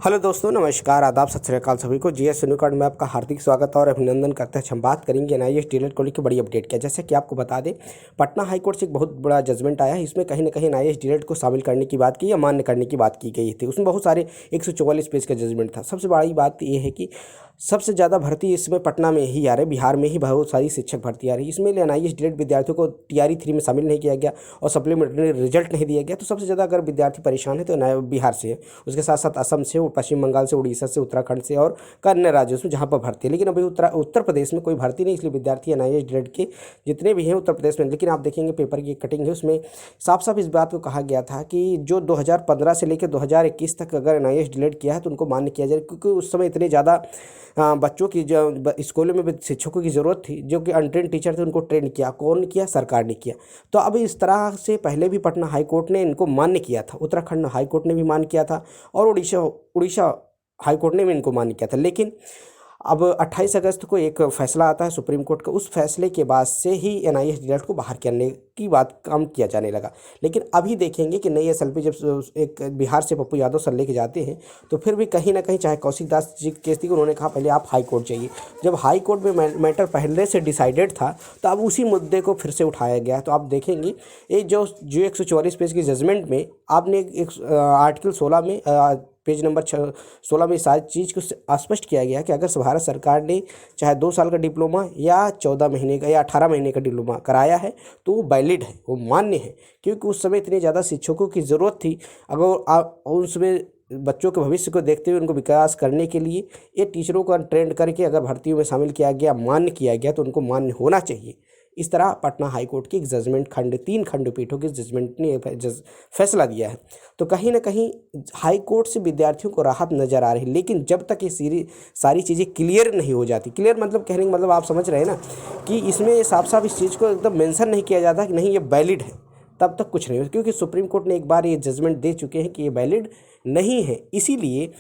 Hello दोस्तों, नमस्कार, आदाब, सत श्री अकाल सभी को। जीएस सुनी कार्ड में आपका हार्दिक स्वागत और अभिनंदन करते हैं। हम बात करेंगे एनआईएस डीएलएड को लेकर बड़ी अपडेट क्या। जैसे कि आपको बता दें, पटना हाईकोर्ट से एक बहुत बड़ा जजमेंट आया है। इसमें कहीं ना कहीं एनआईएस डीएलएड को शामिल करने की बात की या मान्य करने की बात की गई थी। उसमें बहुत सारे 144 पेज का जजमेंट था। सबसे बड़ी बात यह है कि सबसे ज़्यादा भर्ती इसमें पटना में ही आ रही है, बिहार में ही बहुत सारी शिक्षक भर्ती आ रही है। इसमें एनआईएस डीएलएड विद्यार्थियों को टीआरई 3 में शामिल नहीं किया गया और सप्लीमेंट्री रिजल्ट नहीं दिया गया। तो सबसे ज़्यादा अगर विद्यार्थी परेशान है तो बिहार से है, उसके साथ साथ असम से, पश्चिम बंगाल से, उड़ीसा से, उत्तराखंड से और अन्य राज्यों से जहाँ पर भर्ती है। लेकिन अभी उत्तर प्रदेश में कोई भर्ती नहीं, इसलिए विद्यार्थी एनआईएस डीएलएड के जितने भी हैं उत्तर प्रदेश में। लेकिन आप देखेंगे पेपर की कटिंग है, उसमें साफ साफ इस बात को कहा गया था कि जो 2015 से लेकर 2021 तक अगर एनआईएस डीएलएड किया है तो उनको मान्य किया जाए, क्योंकि उस समय इतने ज़्यादा बच्चों की जो स्कूलों में भी शिक्षकों की ज़रूरत थी, जो कि अनट्रेंड टीचर थे, उनको ट्रेन किया। कौन किया? सरकार ने किया। तो अब इस तरह से पहले भी पटना हाई कोर्ट ने इनको मान्य किया था, उत्तराखंड हाई कोर्ट ने भी मान्य किया था और उड़ीसा हाई कोर्ट ने भी इनको मान्य किया था। लेकिन अब 28 अगस्त को एक फैसला आता है सुप्रीम कोर्ट का। उस फैसले के बाद से ही एनआईएस डीएलएड को बाहर करने की बात कम किया जाने लगा। लेकिन अभी देखेंगे कि नई एसएलपी जब एक बिहार से पप्पू यादव सर लेके जाते हैं तो फिर भी कहीं ना कहीं, चाहे कौशिक दास जी केस थी, उन्होंने कहा पहले आप हाई कोर्ट जाइए। जब हाई कोर्ट में मैटर पहले से डिसाइडेड था तो अब उसी मुद्दे को फिर से उठाया गया। तो आप देखेंगे ये जो 144 पेज की जजमेंट में आपने एक आर्टिकल 16 में पेज नंबर 16 में इस चीज़ को स्पष्ट किया गया कि अगर भारत सरकार ने चाहे 2 साल का डिप्लोमा या 14 महीने का या 18 महीने का डिप्लोमा कराया है तो वो वैलिड है, वो मान्य है। क्योंकि उस समय इतनी ज़्यादा शिक्षकों की ज़रूरत थी। अगर उसमें बच्चों के भविष्य को देखते हुए उनको विकास करने के लिए ये टीचरों का ट्रेंड करके अगर भर्तियों में शामिल किया गया, मान्य किया गया, तो उनको मान्य होना चाहिए। इस तरह पटना हाईकोर्ट की एक जजमेंट 3 खंडपीठों की जजमेंट ने फैसला दिया है। तो कहीं ना कहीं हाई कोर्ट से विद्यार्थियों को राहत नज़र आ रही है। लेकिन जब तक ये सारी चीज़ें क्लियर नहीं हो जाती, क्लियर मतलब कहने का मतलब आप समझ रहे हैं ना, कि इसमें साफ साफ इस चीज़ को एकदम मेंशन नहीं किया जाता कि नहीं ये वैलिड है, तब तक कुछ नहीं हो। क्योंकि सुप्रीम कोर्ट ने एक बार ये जजमेंट दे चुके हैं कि ये वैलिड नहीं है। इसीलिए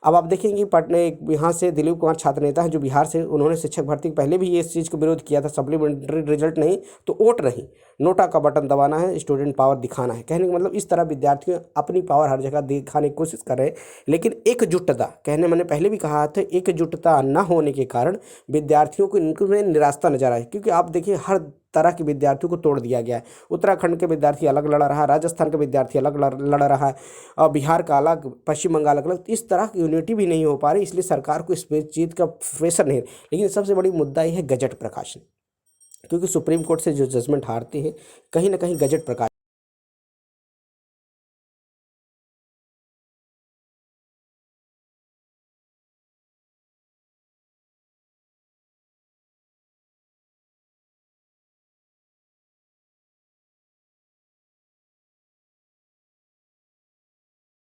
अब आप देखेंगे पटना यहाँ से दिलीप कुमार छात्र नेता है जो बिहार से, उन्होंने शिक्षक भर्ती पहले भी ये इस चीज़ को विरोध किया था। सप्लीमेंट्री रिजल्ट नहीं तो वोट नहीं, नोटा का बटन दबाना है, स्टूडेंट पावर दिखाना है। कहने का मतलब इस तरह विद्यार्थी अपनी पावर हर जगह दिखाने की कोशिश कर रहे हैं। लेकिन एकजुटता, कहने मैंने पहले भी कहा था, एकजुटता न होने के कारण विद्यार्थियों को इनमें निराशा नजर आई। क्योंकि आप देखिए हर तरह के विद्यार्थियों को तोड़ दिया गया है। उत्तराखंड के विद्यार्थी अलग लड़ रहा है, राजस्थान का विद्यार्थी अलग लड़ रहा है, और बिहार का अलग, पश्चिम बंगाल अलग। इस तरह की यूनिटी भी नहीं हो पा रही, इसलिए सरकार को इस चीज़ का प्रेशर नहीं। लेकिन सबसे बड़ी मुद्दा यह है गजट प्रकाशन, क्योंकि सुप्रीम कोर्ट से जो जजमेंट हारते हैं कहीं ना कहीं गजट प्रकाशन